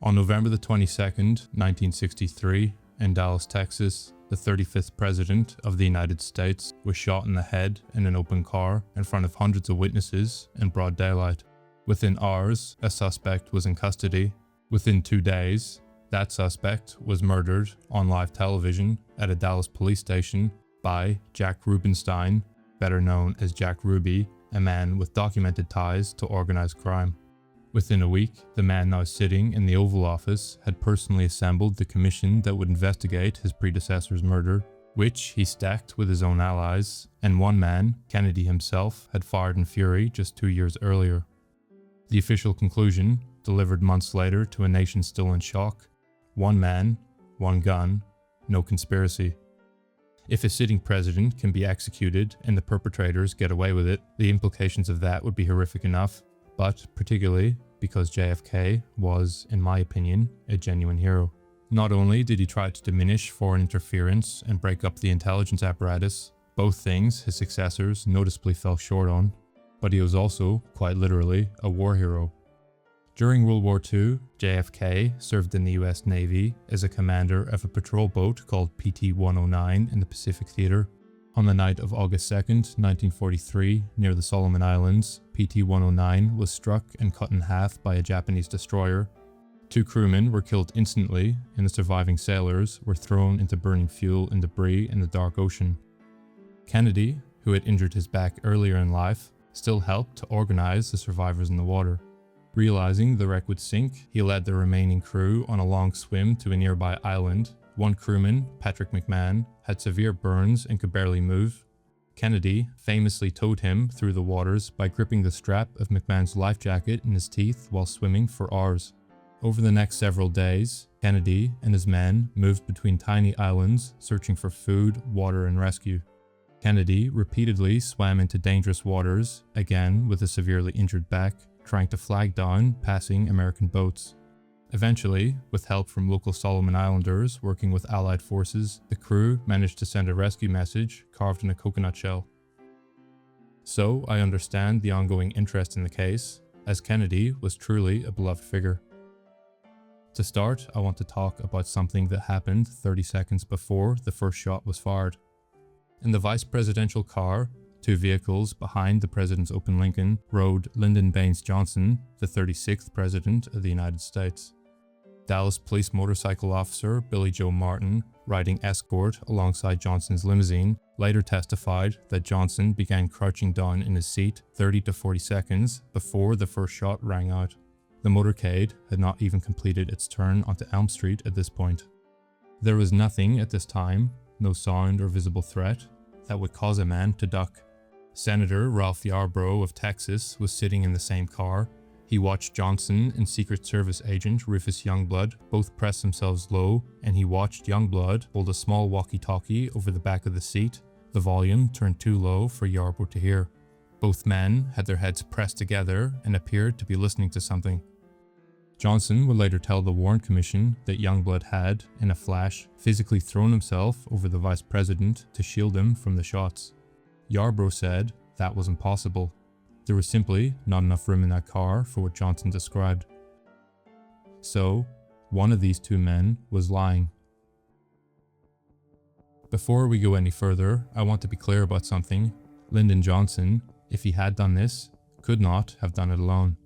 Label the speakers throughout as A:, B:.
A: On November the 22nd, 1963, in Dallas, Texas, the 35th President of the United States was shot in the head in an open car in front of hundreds of witnesses in broad daylight. Within hours, a suspect was in custody. Within 2 days, that suspect was murdered on live television at a Dallas police station by Jack Rubenstein, better known as Jack Ruby, a man with documented ties to organized crime. Within a week, the man now sitting in the Oval Office had personally assembled the commission that would investigate his predecessor's murder, which he stacked with his own allies, and one man, Kennedy himself, had fired in fury just 2 years earlier. The official conclusion, delivered months later to a nation still in shock: one man, one gun, no conspiracy. If a sitting president can be executed and the perpetrators get away with it, the implications of that would be horrific enough, but particularly because JFK was, in my opinion, a genuine hero. Not only did he try to diminish foreign interference and break up the intelligence apparatus, both things his successors noticeably fell short on, but he was also, quite literally, a war hero. During World War II, JFK served in the US Navy as a commander of a patrol boat called PT-109 in the Pacific Theater. On the night of August 2nd, 1943, near the Solomon Islands, PT-109 was struck and cut in half by a Japanese destroyer. 2 crewmen were killed instantly, and the surviving sailors were thrown into burning fuel and debris in the dark ocean. Kennedy, who had injured his back earlier in life, still helped to organize the survivors in the water. Realizing the wreck would sink, he led the remaining crew on a long swim to a nearby island. One crewman, Patrick McMahon, had severe burns and could barely move. Kennedy famously towed him through the waters by gripping the strap of McMahon's life jacket in his teeth while swimming for hours. Over the next several days, Kennedy and his men moved between tiny islands searching for food, water, and rescue. Kennedy repeatedly swam into dangerous waters, again with a severely injured back, trying to flag down passing American boats. Eventually, with help from local Solomon Islanders working with Allied forces, the crew managed to send a rescue message carved in a coconut shell. So I understand the ongoing interest in the case, as Kennedy was truly a beloved figure. To start, I want to talk about something that happened 30 seconds before the first shot was fired. In the vice presidential car, 2 vehicles behind the president's open Lincoln, rode Lyndon Baines Johnson, the 36th President of the United States. Dallas Police motorcycle officer Billie Joe Martin, riding escort alongside Johnson's limousine, later testified that Johnson began crouching down in his seat 30 to 40 seconds before the first shot rang out. The motorcade had not even completed its turn onto Elm Street at this point. There was nothing at this time, no sound or visible threat, that would cause a man to duck. Senator Ralph Yarborough of Texas was sitting in the same car. He watched Johnson and Secret Service agent Rufus Youngblood both press themselves low, and he watched Youngblood hold a small walkie-talkie over the back of the seat, the volume turned too low for Yarborough to hear. Both men had their heads pressed together and appeared to be listening to something. Johnson would later tell the Warren Commission that Youngblood had, in a flash, physically thrown himself over the vice president to shield him from the shots. Yarborough said that was impossible. There was simply not enough room in that car for what Johnson described. So, one of these 2 men was lying. Before we go any further, I want to be clear about something. Lyndon Johnson, if he had done this, could not have done it alone.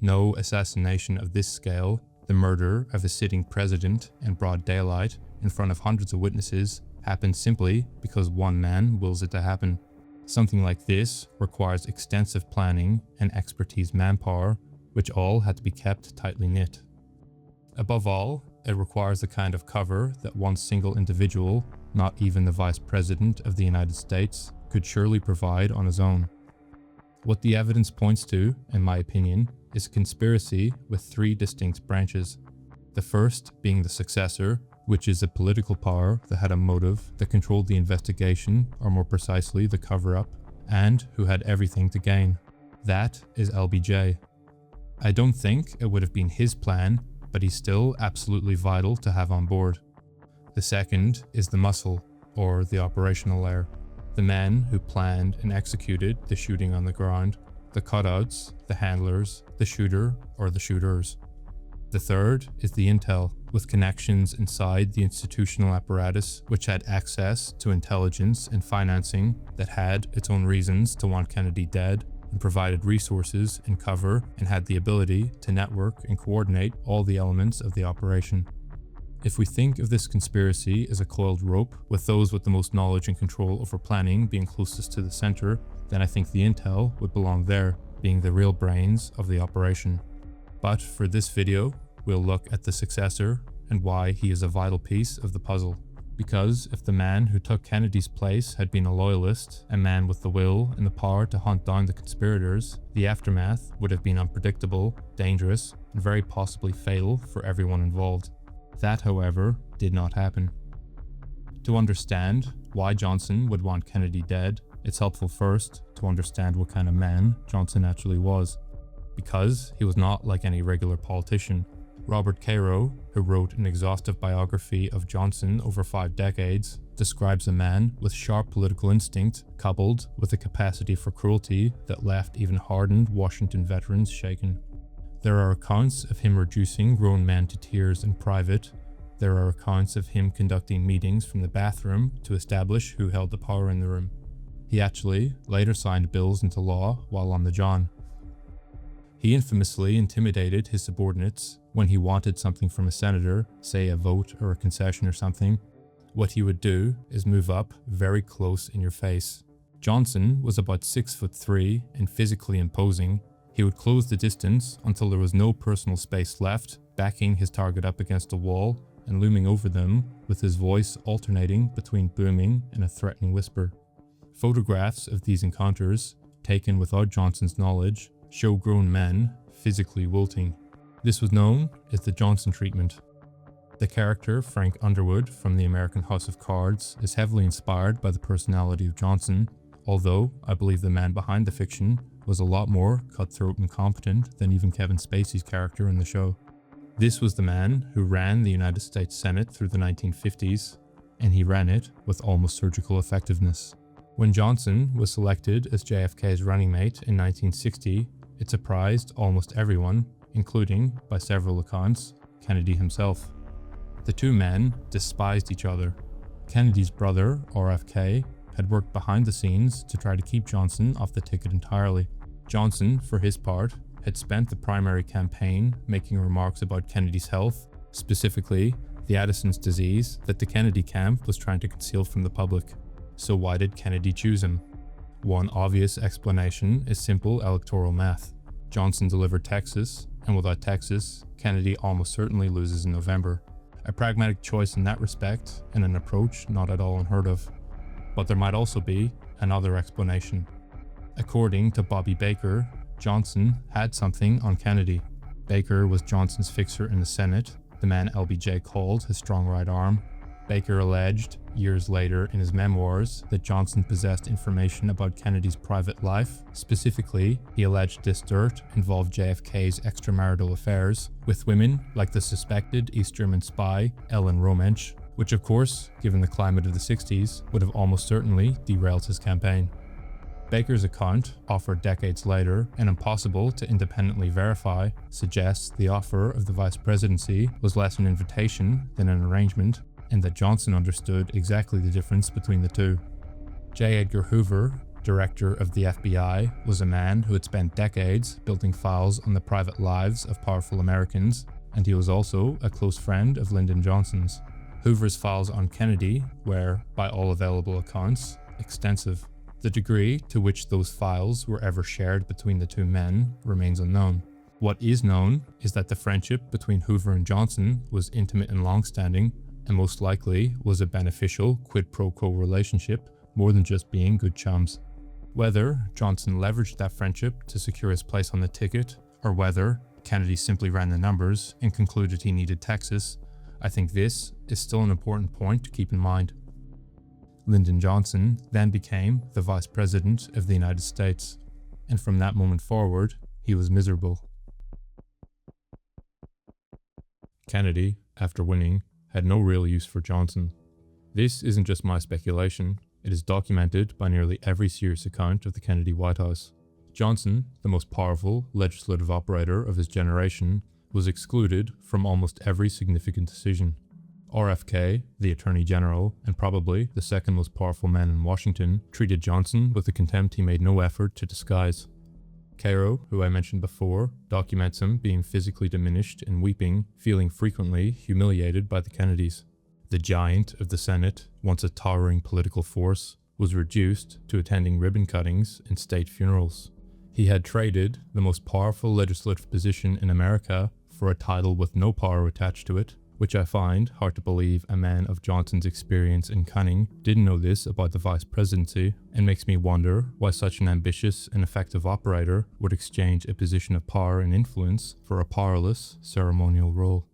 A: No assassination of this scale, the murder of a sitting president in broad daylight in front of hundreds of witnesses, happens simply because one man wills it to happen. Something like this requires extensive planning and expertise manpower, which all had to be kept tightly knit. Above all, it requires the kind of cover that one single individual, not even the Vice President of the United States, could surely provide on his own. What the evidence points to, in my opinion, is a conspiracy with 3 distinct branches. The first being the successor, which is a political power that had a motive that controlled the investigation, or more precisely the cover-up, and who had everything to gain. That is LBJ. I don't think it would have been his plan, but he's still absolutely vital to have on board. The second is the muscle, or the operational layer. The men who planned and executed the shooting on the ground, the cutouts, the handlers, the shooter, or the shooters. The third is the intel, with connections inside the institutional apparatus which had access to intelligence and financing that had its own reasons to want Kennedy dead, and provided resources and cover and had the ability to network and coordinate all the elements of the operation. If we think of this conspiracy as a coiled rope, with those with the most knowledge and control over planning being closest to the center, then I think the intel would belong there, being the real brains of the operation. But for this video, we'll look at the successor and why he is a vital piece of the puzzle. Because if the man who took Kennedy's place had been a loyalist, a man with the will and the power to hunt down the conspirators, the aftermath would have been unpredictable, dangerous, and very possibly fatal for everyone involved. That, however, did not happen. To understand why Johnson would want Kennedy dead, it's helpful first to understand what kind of man Johnson actually was. Because he was not like any regular politician. Robert Caro, who wrote an exhaustive biography of Johnson over 5 decades, describes a man with sharp political instinct coupled with a capacity for cruelty that left even hardened Washington veterans shaken. There are accounts of him reducing grown men to tears in private. There are accounts of him conducting meetings from the bathroom to establish who held the power in the room. He actually later signed bills into law while on the John. He infamously intimidated his subordinates when he wanted something from a senator, say a vote or a concession or something. What he would do is move up very close in your face. Johnson was about 6'3" and physically imposing. He would close the distance until there was no personal space left, backing his target up against a wall and looming over them with his voice alternating between booming and a threatening whisper. Photographs of these encounters, taken without Johnson's knowledge, show grown men physically wilting. This was known as the Johnson treatment. The character Frank Underwood from the American House of Cards is heavily inspired by the personality of Johnson, although I believe the man behind the fiction was a lot more cutthroat and competent than even Kevin Spacey's character in the show. This was the man who ran the United States Senate through the 1950s, and he ran it with almost surgical effectiveness. When Johnson was selected as JFK's running mate in 1960, it surprised almost everyone, including, by several accounts, Kennedy himself. The two men despised each other. Kennedy's brother, RFK, had worked behind the scenes to try to keep Johnson off the ticket entirely. Johnson, for his part, had spent the primary campaign making remarks about Kennedy's health, specifically the Addison's disease that the Kennedy camp was trying to conceal from the public. So why did Kennedy choose him? One obvious explanation is simple electoral math. Johnson delivered Texas, and without Texas, Kennedy almost certainly loses in November. A pragmatic choice in that respect, and an approach not at all unheard of. But there might also be another explanation. According to Bobby Baker, Johnson had something on Kennedy. Baker was Johnson's fixer in the Senate, the man LBJ called his strong right arm. Baker alleged, years later in his memoirs, that Johnson possessed information about Kennedy's private life. Specifically, he alleged this dirt involved JFK's extramarital affairs with women like the suspected East German spy Ellen Romensch, which of course, given the climate of the 60s, would have almost certainly derailed his campaign. Baker's account, offered decades later and impossible to independently verify, suggests the offer of the vice presidency was less an invitation than an arrangement, and that Johnson understood exactly the difference between the two. J. Edgar Hoover, director of the FBI, was a man who had spent decades building files on the private lives of powerful Americans, and he was also a close friend of Lyndon Johnson's. Hoover's files on Kennedy were, by all available accounts, extensive. The degree to which those files were ever shared between the two men remains unknown. What is known is that the friendship between Hoover and Johnson was intimate and long-standing, and most likely was a beneficial quid pro quo relationship more than just being good chums. Whether Johnson leveraged that friendship to secure his place on the ticket, or whether Kennedy simply ran the numbers and concluded he needed Texas, I think this is still an important point to keep in mind. Lyndon Johnson then became the Vice President of the United States, and from that moment forward, he was miserable. Kennedy, after winning, had no real use for Johnson. This isn't just my speculation, it is documented by nearly every serious account of the Kennedy White House. Johnson, the most powerful legislative operator of his generation, was excluded from almost every significant decision. RFK, the Attorney General, and probably the second most powerful man in Washington, treated Johnson with a contempt he made no effort to disguise. Caro, who I mentioned before, documents him being physically diminished and weeping, feeling frequently humiliated by the Kennedys. The giant of the Senate, once a towering political force, was reduced to attending ribbon cuttings and state funerals. He had traded the most powerful legislative position in America for a title with no power attached to it, which I find hard to believe a man of Johnson's experience and cunning didn't know this about the vice presidency, and makes me wonder why such an ambitious and effective operator would exchange a position of power and influence for a powerless ceremonial role.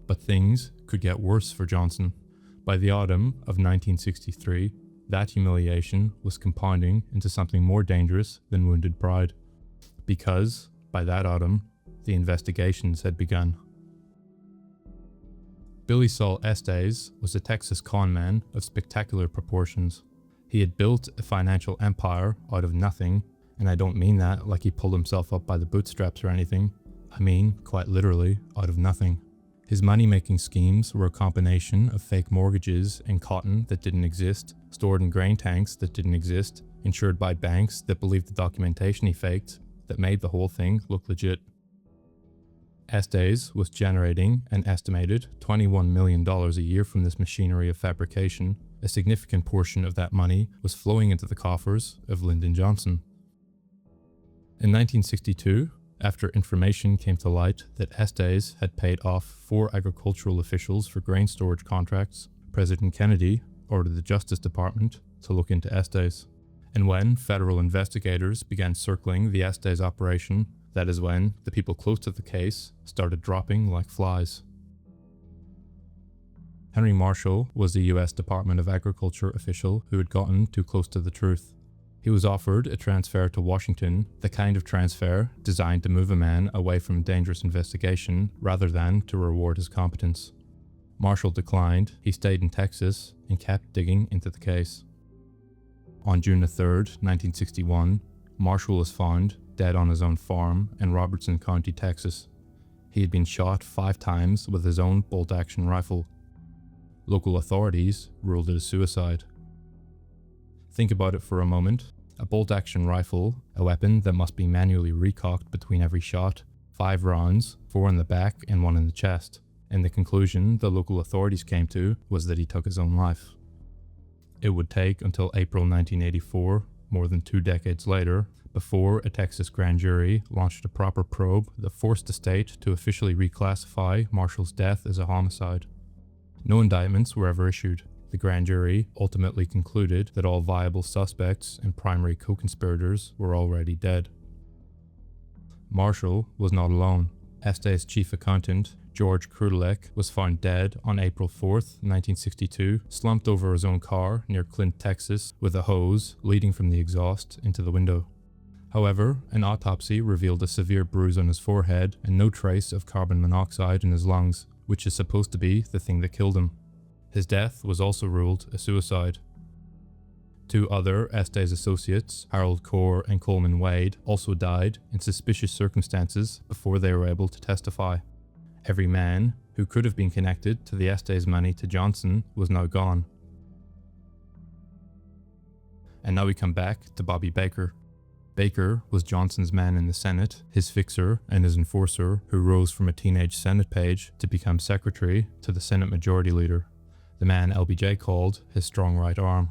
A: But things could get worse for Johnson. By the autumn of 1963, that humiliation was compounding into something more dangerous than wounded pride. Because, by that autumn, the investigations had begun. Billie Sol Estes was a Texas conman of spectacular proportions. He had built a financial empire out of nothing, and I don't mean that like he pulled himself up by the bootstraps or anything. I mean, quite literally, out of nothing. His money-making schemes were a combination of fake mortgages and cotton that didn't exist, stored in grain tanks that didn't exist, insured by banks that believed the documentation he faked, that made the whole thing look legit. Estes was generating an estimated $21 million a year from this machinery of fabrication. A significant portion of that money was flowing into the coffers of Lyndon Johnson. In 1962, after information came to light that Estes had paid off 4 agricultural officials for grain storage contracts, President Kennedy ordered the Justice Department to look into Estes. And when federal investigators began circling the Estes operation, that is when the people close to the case started dropping like flies. Henry Marshall was a U.S. Department of Agriculture official who had gotten too close to the truth. He was offered a transfer to Washington, the kind of transfer designed to move a man away from dangerous investigation rather than to reward his competence. Marshall declined. He stayed in Texas and kept digging into the case. On June 3, 1961, Marshall was found dead on his own farm in Robertson County, Texas. He had been shot 5 times with his own bolt-action rifle. Local authorities ruled it a suicide. Think about it for a moment. A bolt-action rifle, a weapon that must be manually recocked between every shot, 5 rounds, 4 in the back and 1 in the chest. And the conclusion the local authorities came to was that he took his own life. It would take until April 1984, more than 2 decades later, before a Texas grand jury launched a proper probe that forced the state to officially reclassify Marshall's death as a homicide. No indictments were ever issued. The grand jury ultimately concluded that all viable suspects and primary co-conspirators were already dead. Marshall was not alone. Estes' chief accountant, George Krudelek, was found dead on April 4, 1962, slumped over his own car near Clint, Texas, with a hose leading from the exhaust into the window. However, an autopsy revealed a severe bruise on his forehead and no trace of carbon monoxide in his lungs, which is supposed to be the thing that killed him. His death was also ruled a suicide. 2 other Estes associates, Harold Corr and Coleman Wade, also died in suspicious circumstances before they were able to testify. Every man who could have been connected to the Estes money to Johnson was now gone. And now we come back to Bobby Baker. Baker was Johnson's man in the Senate, his fixer and his enforcer, who rose from a teenage Senate page to become secretary to the Senate Majority Leader, the man LBJ called his strong right arm.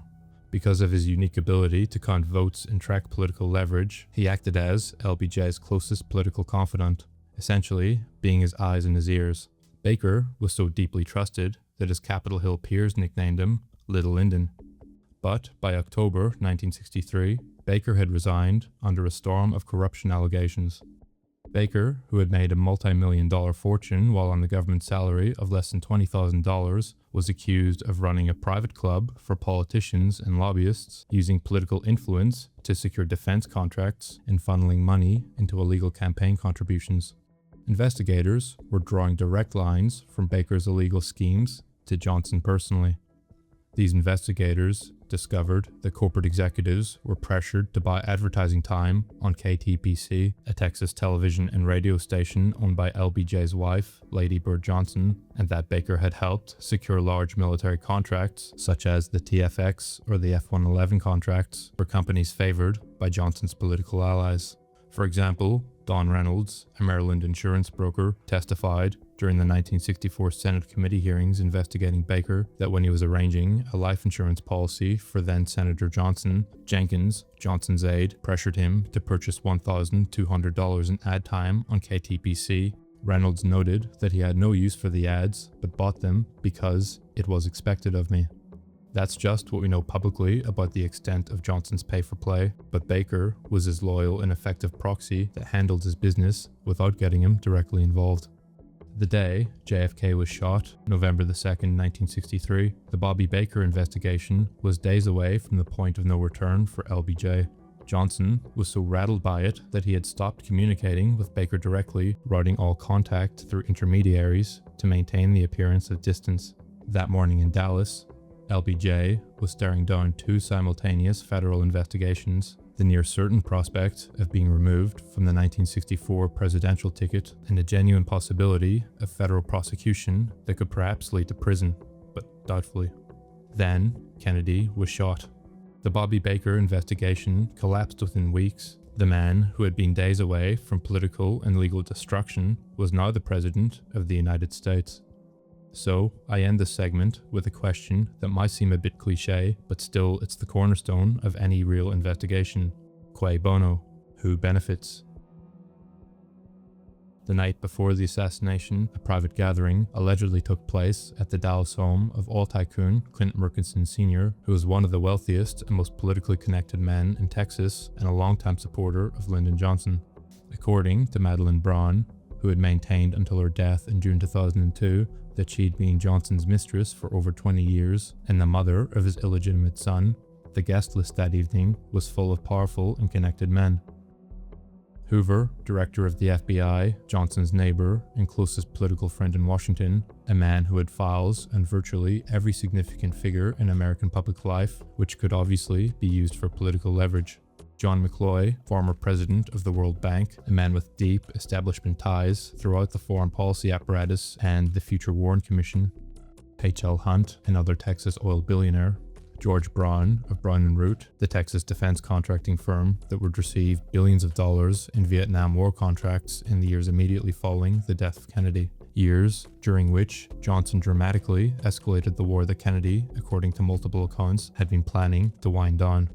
A: Because of his unique ability to count votes and track political leverage, he acted as LBJ's closest political confidant, essentially being his eyes and his ears. Baker was so deeply trusted that his Capitol Hill peers nicknamed him Little Lyndon. But by October 1963, Baker had resigned under a storm of corruption allegations. Baker, who had made a multi-million-dollar fortune while on the government salary of less than $20,000, was accused of running a private club for politicians and lobbyists, using political influence to secure defense contracts and funneling money into illegal campaign contributions. Investigators were drawing direct lines from Baker's illegal schemes to Johnson personally. These investigators discovered that corporate executives were pressured to buy advertising time on KTPC, a Texas television and radio station owned by LBJ's wife, Lady Bird Johnson, and that Baker had helped secure large military contracts such as the TFX or the F-111 contracts for companies favored by Johnson's political allies. For example, Don Reynolds, a Maryland insurance broker, testified during the 1964 Senate committee hearings investigating Baker that when he was arranging a life insurance policy for then Senator Johnson, Jenkins, Johnson's aide, pressured him to purchase $1,200 in ad time on KTPC. Reynolds noted that he had no use for the ads, but bought them because it was expected of me. That's just what we know publicly about the extent of Johnson's pay-for-play, but Baker was his loyal and effective proxy that handled his business without getting him directly involved. The day JFK was shot, November the 2nd, 1963, the Bobby Baker investigation was days away from the point of no return for LBJ. Johnson was so rattled by it that he had stopped communicating with Baker directly, routing all contact through intermediaries to maintain the appearance of distance. That morning in Dallas, LBJ was staring down two simultaneous federal investigations, the near certain prospect of being removed from the 1964 presidential ticket and a genuine possibility of federal prosecution that could perhaps lead to prison, but doubtfully. Then, Kennedy was shot. The Bobby Baker investigation collapsed within weeks. The man who had been days away from political and legal destruction was now the President of the United States. So, I end this segment with a question that might seem a bit cliché, but still it's the cornerstone of any real investigation. Cui bono? Who benefits? The night before the assassination, a private gathering allegedly took place at the Dallas home of oil tycoon Clint Merkinson Sr., who was one of the wealthiest and most politically connected men in Texas and a longtime supporter of Lyndon Johnson. According to Madeline Braun, who had maintained until her death in June 2002 that she'd been Johnson's mistress for over 20 years and the mother of his illegitimate son, the guest list that evening was full of powerful and connected men. Hoover, director of the FBI, Johnson's neighbor and closest political friend in Washington, a man who had files on virtually every significant figure in American public life, which could obviously be used for political leverage. John McCloy, former president of the World Bank, a man with deep establishment ties throughout the foreign policy apparatus and the future Warren Commission. H.L. Hunt, another Texas oil billionaire. George Brown of Brown & Root, the Texas defense contracting firm that would receive billions of dollars in Vietnam War contracts in the years immediately following the death of Kennedy. Years during which Johnson dramatically escalated the war that Kennedy, according to multiple accounts, had been planning to wind down.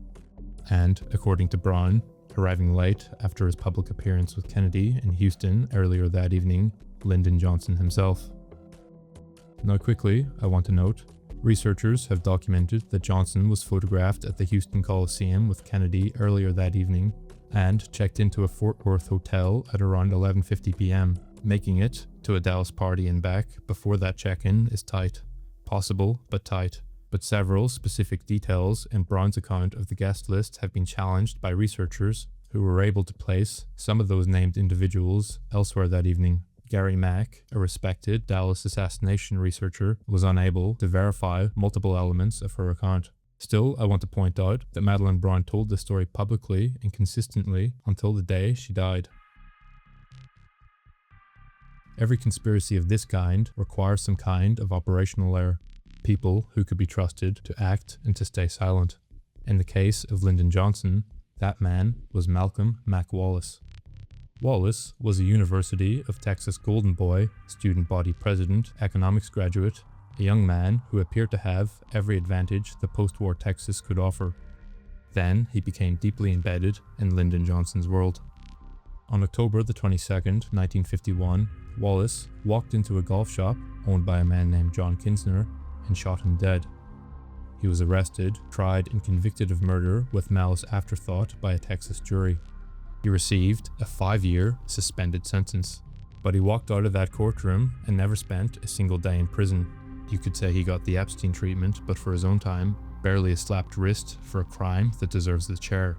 A: And, according to Brown, arriving late after his public appearance with Kennedy in Houston earlier that evening, Lyndon Johnson himself. Now quickly, I want to note, researchers have documented that Johnson was photographed at the Houston Coliseum with Kennedy earlier that evening and checked into a Fort Worth hotel at around 11:50 p.m. Making it to a Dallas party and back before that check-in is tight. Possible, but tight. But several specific details in Brown's account of the guest list have been challenged by researchers who were able to place some of those named individuals elsewhere that evening. Gary Mack, a respected Dallas assassination researcher, was unable to verify multiple elements of her account. Still, I want to point out that Madeline Braun told the story publicly and consistently until the day she died. Every conspiracy of this kind requires some kind of operational layer. People who could be trusted to act and to stay silent. In the case of Lyndon Johnson, that man was Malcolm Mac Wallace. Wallace was a University of Texas Golden Boy, student body president, economics graduate, a young man who appeared to have every advantage the post-war Texas could offer. Then he became deeply embedded in Lyndon Johnson's world. On October the 22nd, 1951, Wallace walked into a golf shop owned by a man named John Kinsner and shot him dead. He was arrested, tried and convicted of murder with malice aforethought by a Texas jury. He received a 5-year suspended sentence, but he walked out of that courtroom and never spent a single day in prison. You could say he got the Epstein treatment, but for his own time, barely a slapped wrist for a crime that deserves the chair.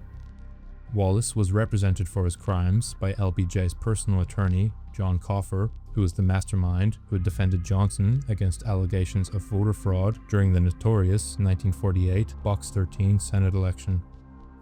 A: Wallace was represented for his crimes by LBJ's personal attorney, John Coffer, who was the mastermind who had defended Johnson against allegations of voter fraud during the notorious 1948 Box 13 Senate election.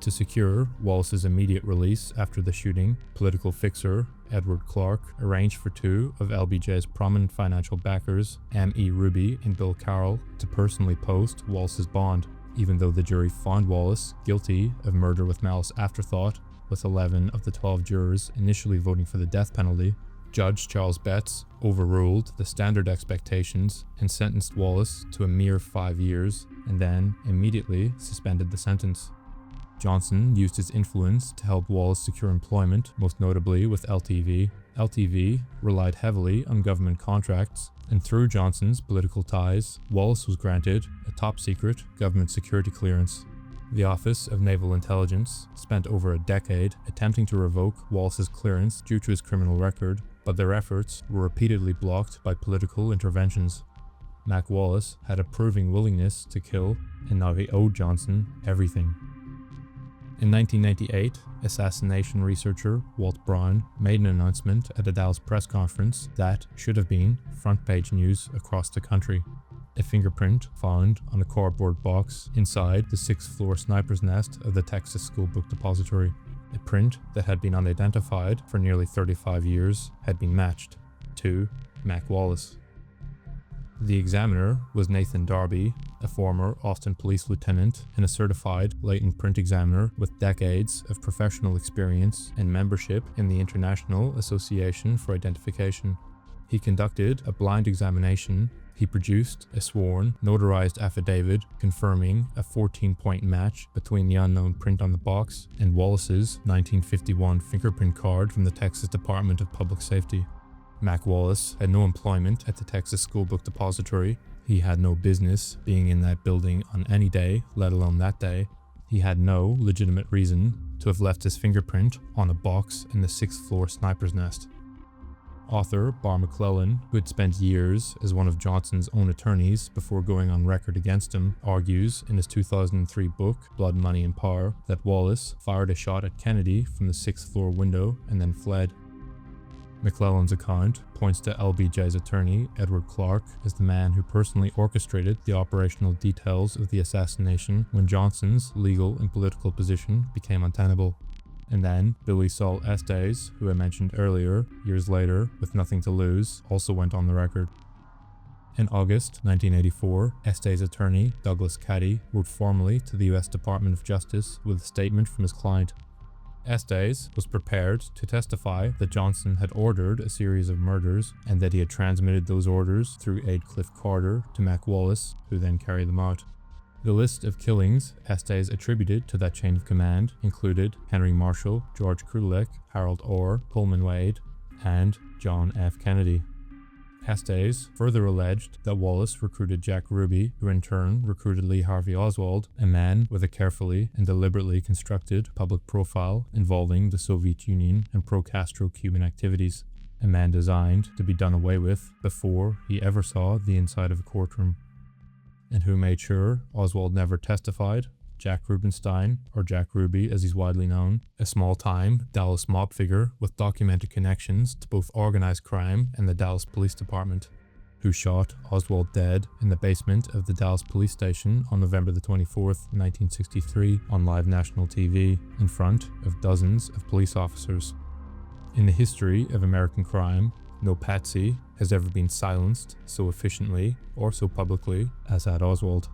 A: To secure Wallace's immediate release after the shooting, political fixer Edward Clark arranged for two of LBJ's prominent financial backers, M.E. Ruby and Bill Carroll, to personally post Wallace's bond, even though the jury found Wallace guilty of murder with malice aforethought, with 11 of the 12 jurors initially voting for the death penalty. Judge Charles Betts overruled the standard expectations and sentenced Wallace to a mere 5 years, and then immediately suspended the sentence. Johnson used his influence to help Wallace secure employment, most notably with LTV. LTV relied heavily on government contracts, and through Johnson's political ties, Wallace was granted a top-secret government security clearance. The Office of Naval Intelligence spent over a decade attempting to revoke Wallace's clearance due to his criminal record, but their efforts were repeatedly blocked by political interventions. Mac Wallace had a proving willingness to kill, and now he owed Johnson everything. In 1998, assassination researcher Walt Brown made an announcement at a Dallas press conference that should have been front-page news across the country. A fingerprint found on a cardboard box inside the 6th-floor sniper's nest of the Texas School Book Depository. A print that had been unidentified for nearly 35 years had been matched to Mac Wallace. The examiner was Nathan Darby, a former Austin police lieutenant and a certified latent print examiner with decades of professional experience and membership in the International Association for Identification. He conducted a blind examination. He produced a sworn, notarized affidavit confirming a 14-point match between the unknown print on the box and Wallace's 1951 fingerprint card from the Texas Department of Public Safety. Mac Wallace had no employment at the Texas School Book Depository. He had no business being in that building on any day, let alone that day. He had no legitimate reason to have left his fingerprint on a box in the 6th-floor sniper's nest. Author Barr McClellan, who had spent years as one of Johnson's own attorneys before going on record against him, argues in his 2003 book, Blood, Money, and Power, that Wallace fired a shot at Kennedy from the 6th-floor window and then fled. McClellan's account points to LBJ's attorney, Edward Clark, as the man who personally orchestrated the operational details of the assassination when Johnson's legal and political position became untenable. And then Billie Sol Estes, who I mentioned earlier, years later, with nothing to lose, also went on the record. In August 1984, Estes' attorney, Douglas Caddy, wrote formally to the U.S. Department of Justice with a statement from his client. Estes was prepared to testify that Johnson had ordered a series of murders and that he had transmitted those orders through Aide Cliff Carter to Mac Wallace, who then carried them out. The list of killings Estes attributed to that chain of command included Henry Marshall, George Krulek, Harold Orr, Coleman Wade, and John F. Kennedy. Estes further alleged that Wallace recruited Jack Ruby, who in turn recruited Lee Harvey Oswald, a man with a carefully and deliberately constructed public profile involving the Soviet Union and pro-Castro Cuban activities, a man designed to be done away with before he ever saw the inside of a courtroom. And who made sure Oswald never testified? Jack Rubenstein, or Jack Ruby as he's widely known, a small-time Dallas mob figure with documented connections to both organized crime and the Dallas Police Department, who shot Oswald dead in the basement of the Dallas Police Station on November the 24th, 1963 on live national TV in front of dozens of police officers. In the history of American crime, no patsy has ever been silenced so efficiently or so publicly as had Oswald.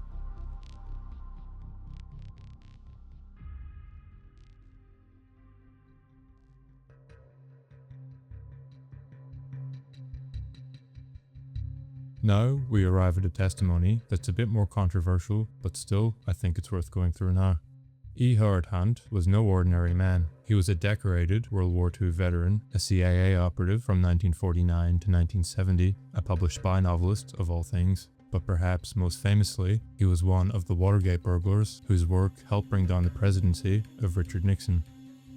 A: Now we arrive at a testimony that's a bit more controversial, but still I think it's worth going through now. E. Howard Hunt was no ordinary man. He was a decorated World War II veteran, a CIA operative from 1949 to 1970, a published spy novelist of all things, but perhaps most famously, he was one of the Watergate burglars whose work helped bring down the presidency of Richard Nixon.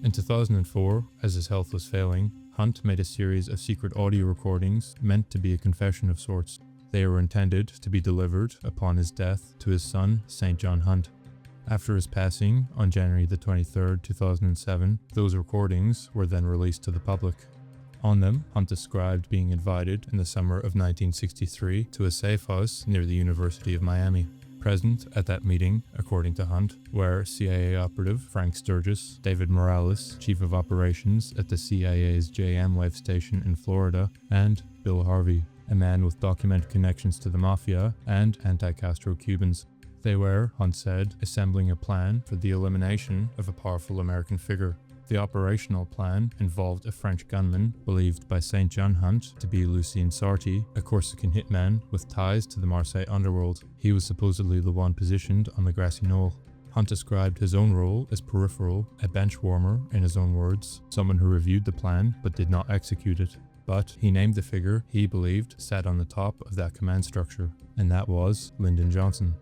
A: In 2004, as his health was failing, Hunt made a series of secret audio recordings meant to be a confession of sorts. They were intended to be delivered upon his death to his son, St. John Hunt. After his passing on January the 23rd, 2007, those recordings were then released to the public. On them, Hunt described being invited in the summer of 1963 to a safe house near the University of Miami. Present at that meeting, according to Hunt, were CIA operative Frank Sturgis, David Morales, Chief of Operations at the CIA's JM Wave Station in Florida, and Bill Harvey, a man with documented connections to the Mafia and anti-Castro Cubans. They were, Hunt said, assembling a plan for the elimination of a powerful American figure. The operational plan involved a French gunman believed by St. John Hunt to be Lucien Sarti, a Corsican hitman with ties to the Marseille underworld. He was supposedly the one positioned on the grassy knoll. Hunt described his own role as peripheral, a bench warmer in his own words, someone who reviewed the plan but did not execute it. But he named the figure he believed sat on the top of that command structure, and that was Lyndon Johnson.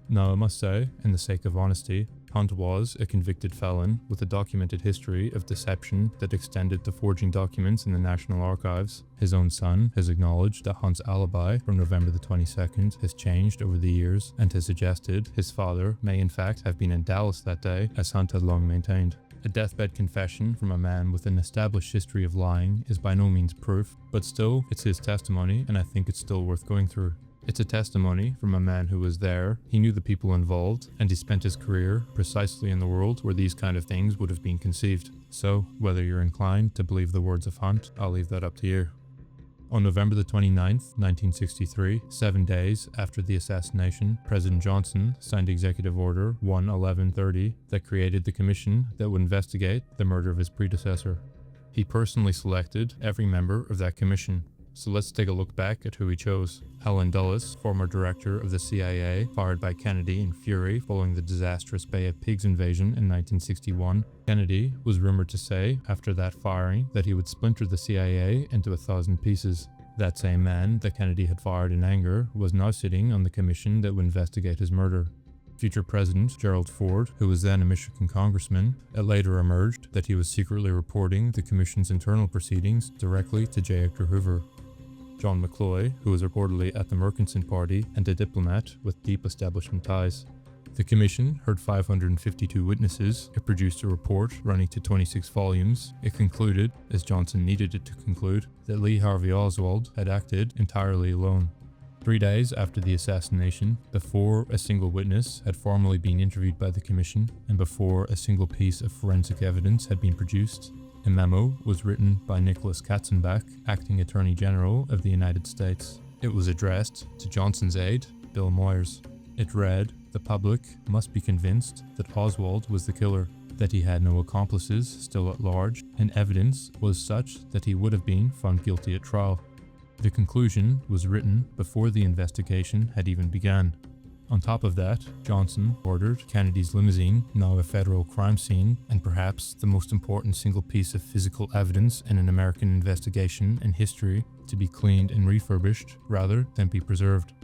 A: Now I must say, in the sake of honesty, Hunt was a convicted felon with a documented history of deception that extended to forging documents in the National Archives. His own son has acknowledged that Hunt's alibi from November the 22nd has changed over the years and has suggested his father may in fact have been in Dallas that day, as Hunt had long maintained. A deathbed confession from a man with an established history of lying is by no means proof, but still, it's his testimony and I think it's still worth going through. It's a testimony from a man who was there, he knew the people involved, and he spent his career precisely in the world where these kind of things would have been conceived. So, whether you're inclined to believe the words of Hunt, I'll leave that up to you. On November the 29th, 1963, 7 days after the assassination, President Johnson signed Executive Order 11130 that created the commission that would investigate the murder of his predecessor. He personally selected every member of that commission. So let's take a look back at who he chose. Helen Dulles, former director of the CIA, fired by Kennedy in fury following the disastrous Bay of Pigs invasion in 1961. Kennedy was rumored to say, after that firing, that he would splinter the CIA into 1,000 pieces. That same man that Kennedy had fired in anger was now sitting on the commission that would investigate his murder. Future President Gerald Ford, who was then a Michigan congressman, it later emerged that he was secretly reporting the commission's internal proceedings directly to J. Edgar Hoover. John McCloy, who was reportedly at the Merkinson party and a diplomat with deep establishment ties. The commission heard 552 witnesses. It produced a report running to 26 volumes. It concluded, as Johnson needed it to conclude, that Lee Harvey Oswald had acted entirely alone. 3 days after the assassination, before a single witness had formally been interviewed by the commission, and before a single piece of forensic evidence had been produced, a memo was written by Nicholas Katzenbach, acting Attorney General of the United States. It was addressed to Johnson's aide, Bill Moyers. It read, "The public must be convinced that Oswald was the killer, that he had no accomplices still at large, and evidence was such that he would have been found guilty at trial." The conclusion was written before the investigation had even begun. On top of that, Johnson ordered Kennedy's limousine, now a federal crime scene, and perhaps the most important single piece of physical evidence in an American investigation in history, to be cleaned and refurbished rather than be preserved.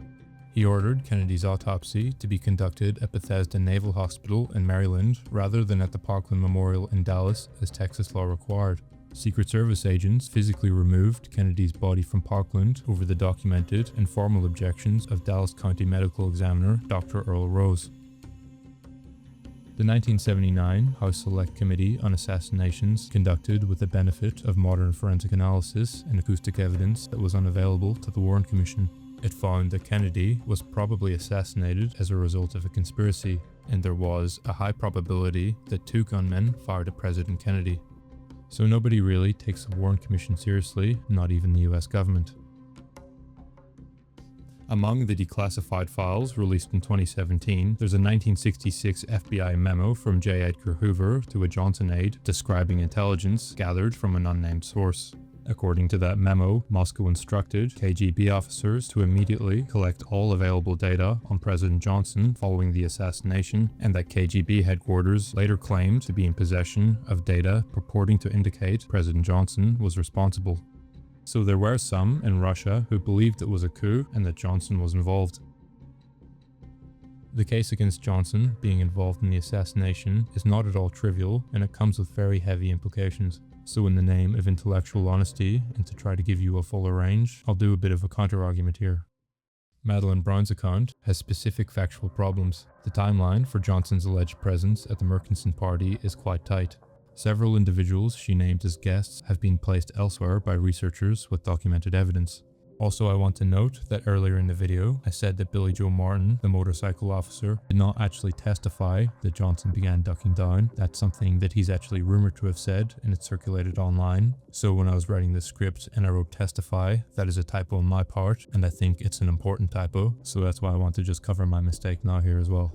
A: He ordered Kennedy's autopsy to be conducted at Bethesda Naval Hospital in Maryland rather than at the Parkland Memorial in Dallas as Texas law required. Secret Service agents physically removed Kennedy's body from Parkland over the documented and formal objections of Dallas County Medical Examiner Dr. Earl Rose. The 1979 House Select Committee on Assassinations conducted with the benefit of modern forensic analysis and acoustic evidence that was unavailable to the Warren Commission. It found that Kennedy was probably assassinated as a result of a conspiracy, and there was a high probability that 2 gunmen fired at President Kennedy. So nobody really takes the Warren Commission seriously, not even the US government. Among the declassified files released in 2017, there's a 1966 FBI memo from J. Edgar Hoover to a Johnson aide describing intelligence gathered from an unnamed source. According to that memo, Moscow instructed KGB officers to immediately collect all available data on President Johnson following the assassination, and that KGB headquarters later claimed to be in possession of data purporting to indicate President Johnson was responsible. So there were some in Russia who believed it was a coup and that Johnson was involved. The case against Johnson being involved in the assassination is not at all trivial, and it comes with very heavy implications. So in the name of intellectual honesty, and to try to give you a fuller range, I'll do a bit of a counter-argument here. Madeleine Brown's account has specific factual problems. The timeline for Johnson's alleged presence at the Merkinson party is quite tight. Several individuals she named as guests have been placed elsewhere by researchers with documented evidence. Also, I want to note that earlier in the video, I said that Billie Joe Martin, the motorcycle officer, did not actually testify that Johnson began ducking down. That's something that he's actually rumored to have said, and it's circulated online. So when I was writing the script and I wrote testify, that is a typo on my part, and I think it's an important typo, so that's why I want to just cover my mistake now here as well.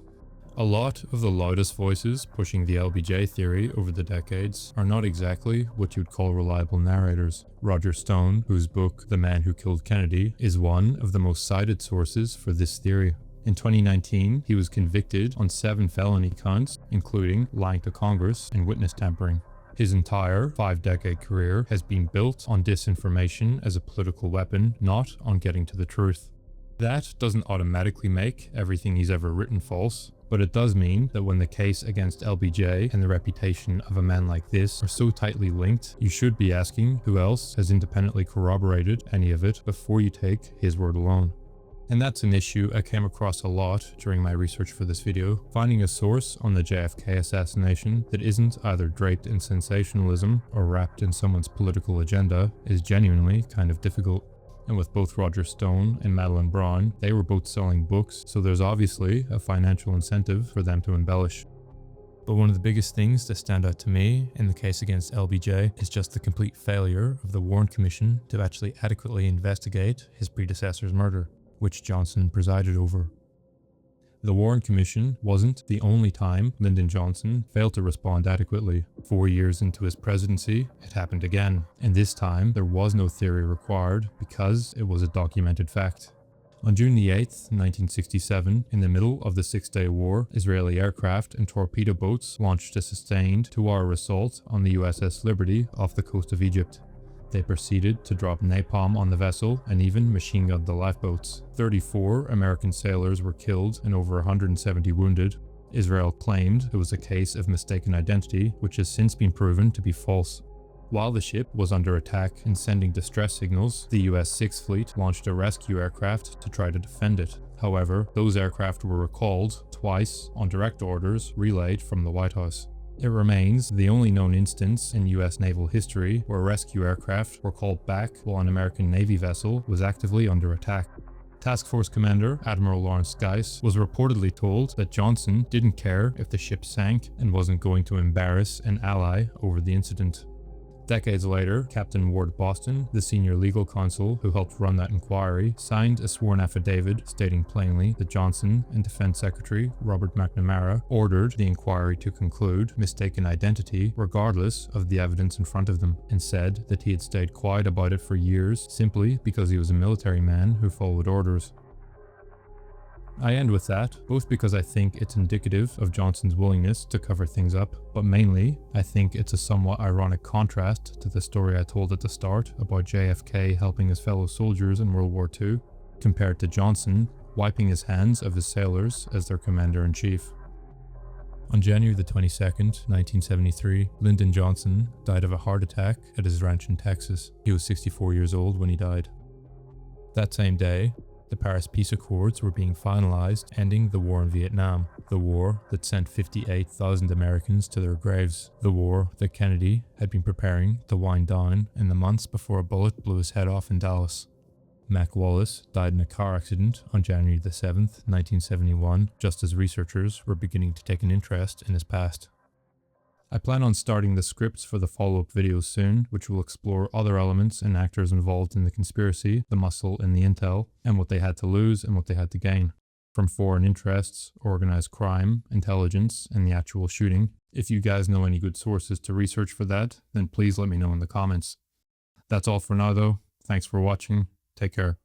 A: A lot of the loudest voices pushing the LBJ theory over the decades are not exactly what you'd call reliable narrators. Roger Stone, whose book The Man Who Killed Kennedy is one of the most cited sources for this theory. In 2019, he was convicted on 7 felony counts, including lying to Congress and witness tampering. His entire 5-decade career has been built on disinformation as a political weapon, not on getting to the truth. That doesn't automatically make everything he's ever written false, but it does mean that when the case against LBJ and the reputation of a man like this are so tightly linked, you should be asking who else has independently corroborated any of it before you take his word alone. And that's an issue I came across a lot during my research for this video. Finding a source on the JFK assassination that isn't either draped in sensationalism or wrapped in someone's political agenda is genuinely kind of difficult. And with both Roger Stone and Madeleine Brown, they were both selling books, so there's obviously a financial incentive for them to embellish. But one of the biggest things that stand out to me in the case against LBJ is just the complete failure of the Warren Commission to actually adequately investigate his predecessor's murder, which Johnson presided over. The Warren Commission wasn't the only time Lyndon Johnson failed to respond adequately. 4 years into his presidency, it happened again, and this time there was no theory required because it was a documented fact. On June the 8th, 1967, in the middle of the Six-Day War, Israeli aircraft and torpedo boats launched a sustained 2-hour assault on the USS Liberty off the coast of Egypt. They proceeded to drop napalm on the vessel and even machine-gunned the lifeboats. 34 American sailors were killed and over 170 wounded. Israel claimed it was a case of mistaken identity, which has since been proven to be false. While the ship was under attack and sending distress signals, the US 6th Fleet launched a rescue aircraft to try to defend it. However, those aircraft were recalled twice on direct orders relayed from the White House. It remains the only known instance in US naval history where rescue aircraft were called back while an American Navy vessel was actively under attack. Task Force Commander Admiral Lawrence Guice was reportedly told that Johnson didn't care if the ship sank and wasn't going to embarrass an ally over the incident. Decades later, Captain Ward Boston, the senior legal counsel who helped run that inquiry, signed a sworn affidavit stating plainly that Johnson and Defense Secretary Robert McNamara ordered the inquiry to conclude mistaken identity regardless of the evidence in front of them, and said that he had stayed quiet about it for years simply because he was a military man who followed orders. I end with that, both because I think it's indicative of Johnson's willingness to cover things up, but mainly, I think it's a somewhat ironic contrast to the story I told at the start about JFK helping his fellow soldiers in World War II, compared to Johnson wiping his hands of his sailors as their commander-in-chief. On January the 22nd, 1973, Lyndon Johnson died of a heart attack at his ranch in Texas. He was 64 years old when he died. That same day, the Paris Peace Accords were being finalized, ending the war in Vietnam, the war that sent 58,000 Americans to their graves, the war that Kennedy had been preparing to wind down in the months before a bullet blew his head off in Dallas. Mac Wallace died in a car accident on January the 7th, 1971, just as researchers were beginning to take an interest in his past. I plan on starting the scripts for the follow-up videos soon, which will explore other elements and actors involved in the conspiracy, the muscle and the intel, and what they had to lose and what they had to gain. From foreign interests, organized crime, intelligence, and the actual shooting. If you guys know any good sources to research for that, then please let me know in the comments. That's all for now though. Thanks for watching. Take care.